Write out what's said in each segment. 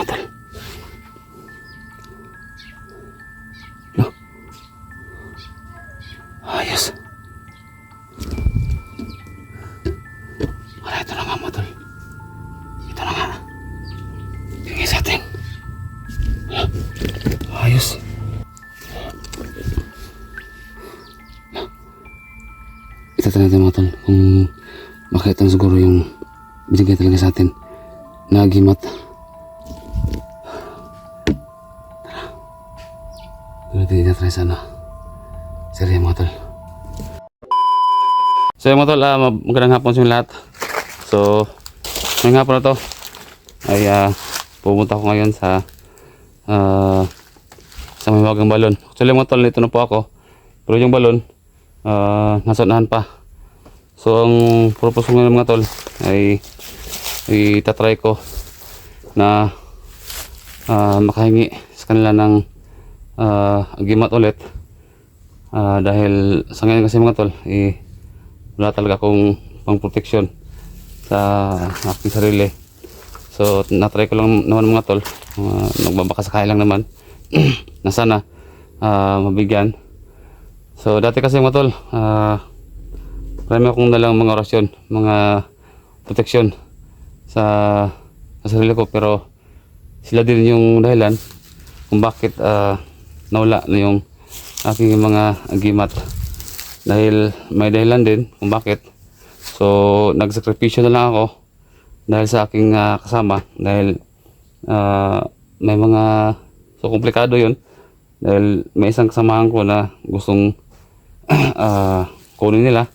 mga tol. No? Ayos. Ito na nga mga tol. Ito na nga. Tingin sa atin. Ayos. Ito natin mga tol. Kung makita siguro yung binigay talaga sa atin na agimat. Tara. Doon natin itatry sana. Serya mga tol. So yung mga tol, magandang hapon sa inyo lahat. So ngayong hapon na to ay pupunta ko ngayon sa Mahiwagang Balon. Actually mga tol, nito na po ako. Pero yung balon nasa unahan pa. So ang purpose ko ngayon mga tol ay itatry ko na makahingi sa kanila ng agimat ulit. Dahil sa ngayon kasi mga tol wala talaga akong pang protection sa aking sarili. So natry ko lang naman mga tol, nagbabakasakay lang naman na sana mabigyan. So dati kasi mga tol, marami akong dalang mga orasyon, mga proteksyon sa sarili ko, pero sila din yung dahilan kung bakit nawala na yung aking mga agimat. Dahil may dahilan din kung bakit. So nagsakripisyo na lang ako dahil sa aking kasama, dahil may mga komplikado yun, dahil may isang kasamahan ko na gustong kunin nila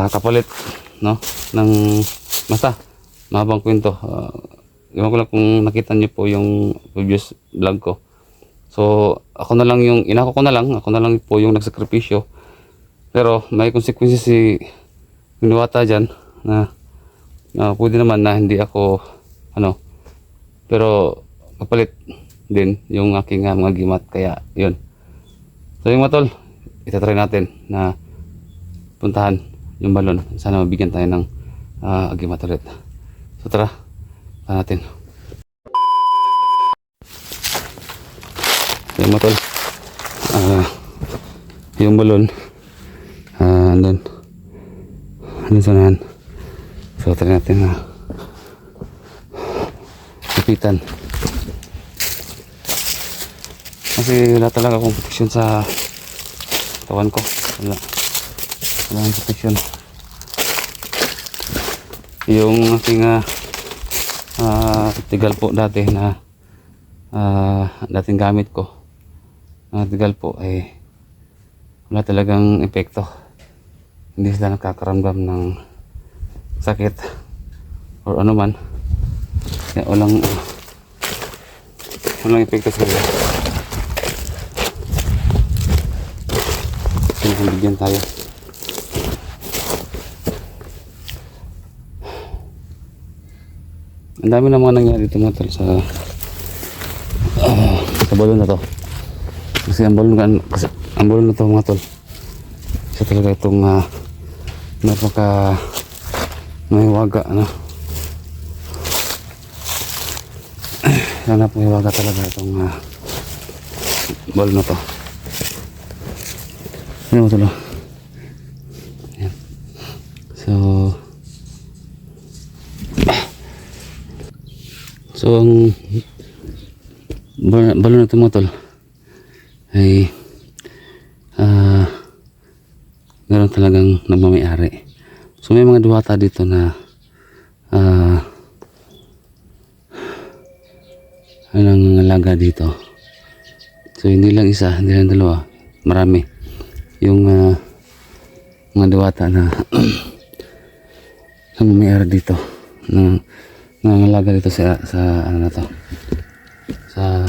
kapalit no ng basta mahabang kwento. Ewan ko lang kung nakita niyo po yung previous vlog ko. So ako na lang yung ako na lang po yung nagsakripisyo, pero may consequences si Diwata dyan na pwede naman na hindi ako pero kapalit din yung aking mga gimat. Kaya yun, so yung mga tol, itatry natin na puntahan yung balon. Sana mabigyan tayo ng agimat ulit. So tara, puntahan natin. So yung mga tol, yung balon andun sanahan. So try natin na kapitan, kasi wala talaga akong protection sa katawan ko. Wala akong protection. Yung aking tigal po dati na dating gamit ko, tigal po ay wala talagang epekto. Hindi sila nakakaramdam ng sakit or ano man. Kaya walang epekto sa kanila. Bigyan tayo. Ang dami na mga nangyari dito mga tol sa balon na to. Kasi ang balon na to mga tol, isa talaga itong napaka mahiwaga napakahiwaga talaga itong balon na to. Ano ba ito? Ayan. So ang balon na ito mga tol ay meron talagang nagmamayari. So may mga diwata dito na nangangalaga dito. So hindi lang isa, hindi lang dalawa, marami yung mga diwata na nangmamayari dito, nangangalaga dito sa ano na to, sa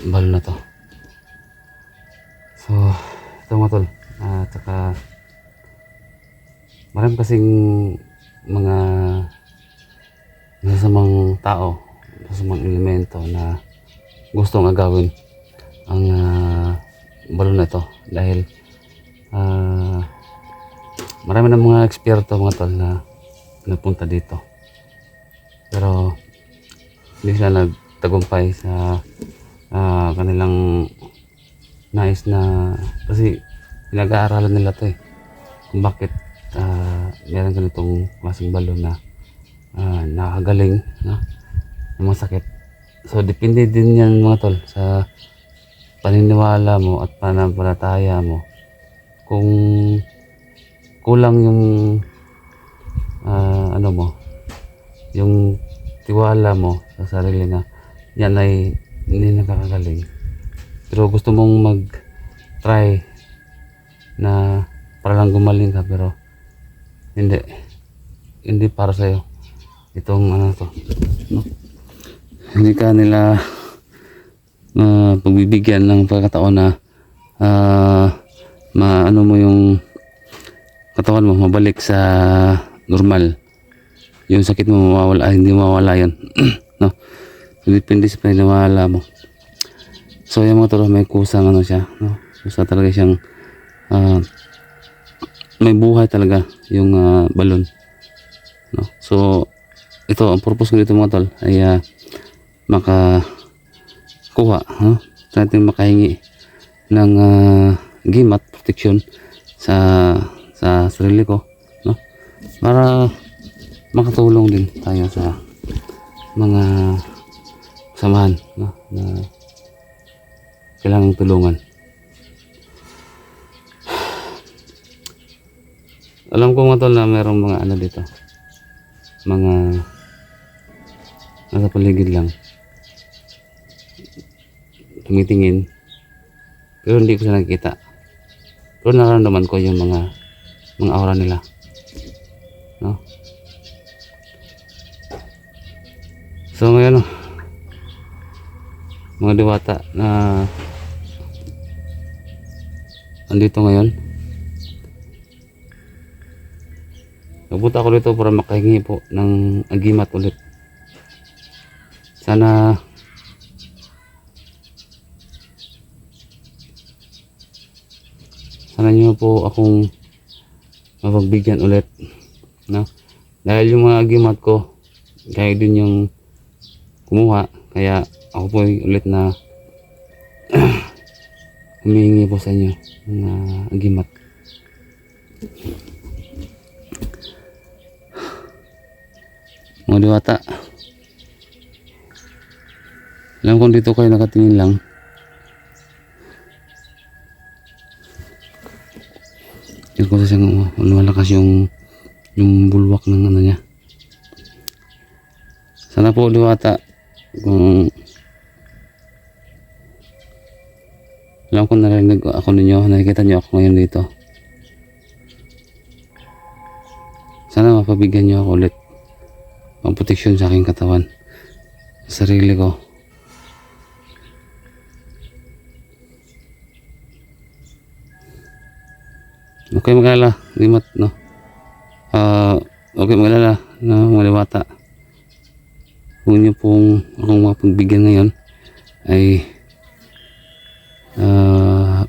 balon na to. So ito mga tol, at saka marami kasing mga masasamang tao, masasamang elemento na gustong agawin ang balon na ito. Dahil marami ng mga eksperto mga tol na napunta dito, pero hindi sila nagtagumpay sa kanilang nais na, kasi pinag-aaralan nila to kung bakit meron ganitong klaseng balon na nakagaling, no? Yung mga sakit. So depende din yan mga tol sa paniniwala mo at pananampalataya mo. Kung kulang yung ano mo, yung tiwala mo sa sarili na yan ay hindi nakakagaling, pero gusto mong mag try na para lang gumaling ka, pero hindi para sa'yo itong ano to, no? Hindi ka nila pagbibigyan ng pagkataon na maano mo yung katawan mo mabalik sa normal, yung sakit mo mawawala, hindi mawawala yun. No? So, depende sa paniniwala mo. So yung mga tolo, may kusang ano siya, no? Kusa talaga siyang may buhay talaga yung balon, no? So ito, ang purpose ko dito mga tol ay makakuha, no? Sa ating makahingi ng gimat protection sa sarili ko, no? Para makatulong din tayo sa mga samahan, no? Na kailangang tulungan. Alam ko mga tol na merong mga ano dito, mga nasa paligid lang tumitingin, pero hindi ko sila nakikita, pero nararamdaman ko yung mga aura nila, no? So ngayon, mga diwata na andito ngayon, nagpunta ako dito para makahingi po ng agimat ulit. Sana niyo po akong mapagbigyan ulit, no? Dahil yung mga agimat ko kaya din yung kumuha, kaya ako po ulit na humihingi po sa inyo ng agimat. Mga diwata, alam kong dito kayo nakatingin lang. Yun ko sa siyang lumalakas yung bulwak ng ano niya. Sana po diwata, kung alam ko narinig ako ninyo, nakikita nyo ako ngayon dito, sana mapabigyan nyo ako ulit ang proteksyon sa aking katawan, sa sarili ko. Okay mag-alala, limat, no? Okay mag-alala na mga diwata, kung nyo pong akong mapagbigyan ngayon ay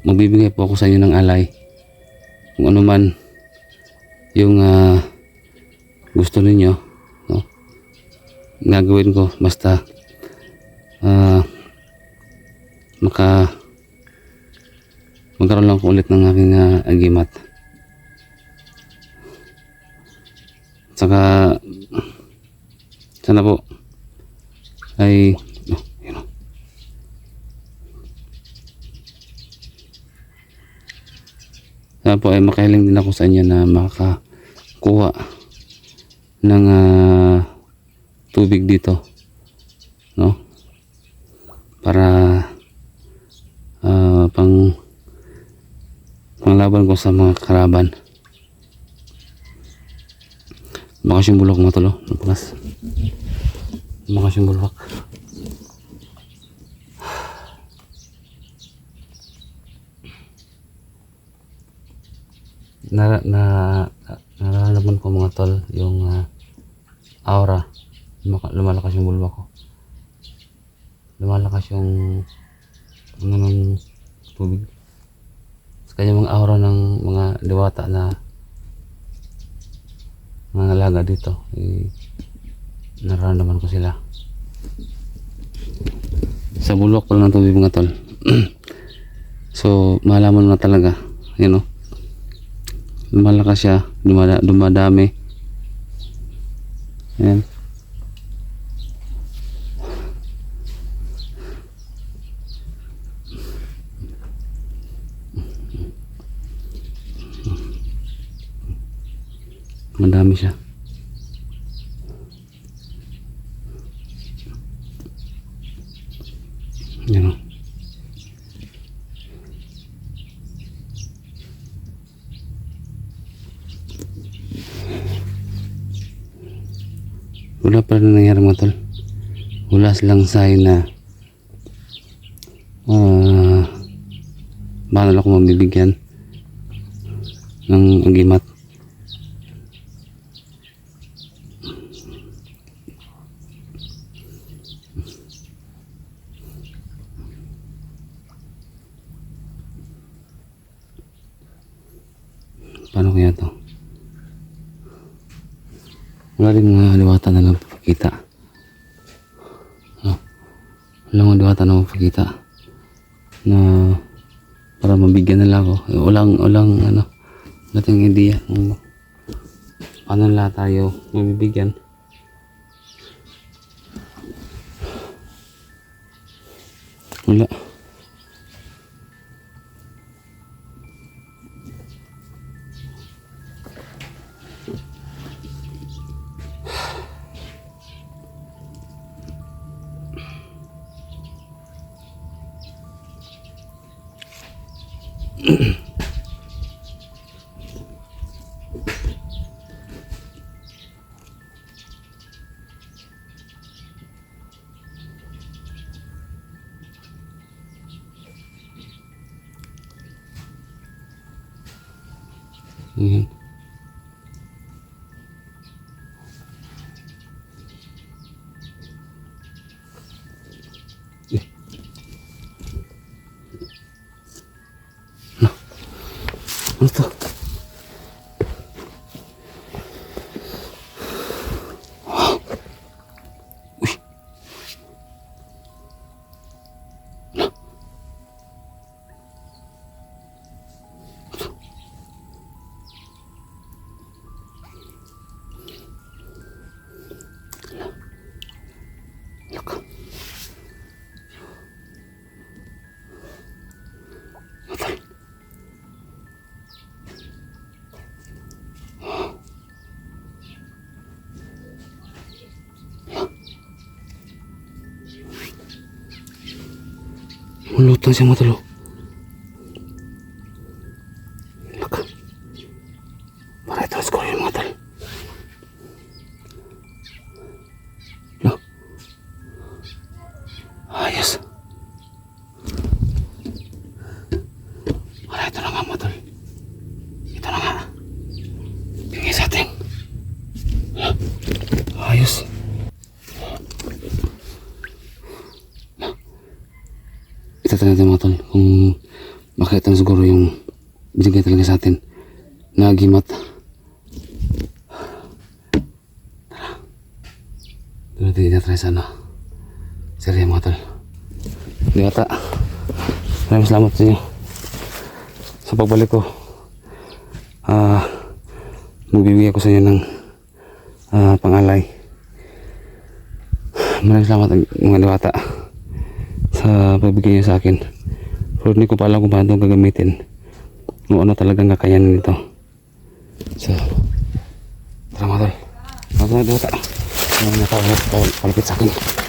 magbibigay po ako sa inyo ng alay, kung ano man yung gusto ninyo, no? Gagawin ko, basta magkaroon lang ko ulit ng aking agimat. Saka sana po ay yun, sana po ay makahiling din ako sa inyo na makakuha ng tubig dito, no? Para panglaban ko sa mga karaban. Makas yung bulak mga tolo, makas yung bulak. Nararamdaman ko mga tol yung aura, lumalakas yung bulwa ko, lumalakas yung ano ng tubig. Kaya mga aura ng mga diwata na mga alaga dito, nararamdaman ko sila. Sa bulwak pala ng tubig mga tol. So malaman mo na talaga, you know, lumalakas siya, dumadami. Ayan. Madami siya. Yan o. Wala pa rin nangyari mga tol. Wala silang sign na bakal ako mabibigyan ng agimat. Paano kaya to? Wala rin mga diwata na nagpapakita. No? Wala mga diwata na magpapakita na para mabigyan nila ako. Walang ano, nating idea kung paano nila tayo mabibigyan. Wala. Ayan. Ano to? Uy. Laka. Matay. Mulutang siya matalo. Laka. Para ito ko yung mga tal. No. Ayos. Para ito na nga mga tal. Ito na nga. Bigay sa atin. Ayos. Itatanong natin mga tol kung makita na siguro yung binigay talaga sa atin na agimat. Tara. Doon natin itatry sa ano. Serya mga tol. Diwata. Maraming salamat sa inyo. Sa pagbalik ko. Magbibigay ko sa inyo ng pangalay. Maraming salamat mga diwata sa pagbigay niyo sa akin. Pero hindi ko pa alam kung paano ito gagamitin. Kung ano talagang kakayanin nito. So, tara mga tol. Mga diwata. Mga palapit sa akin.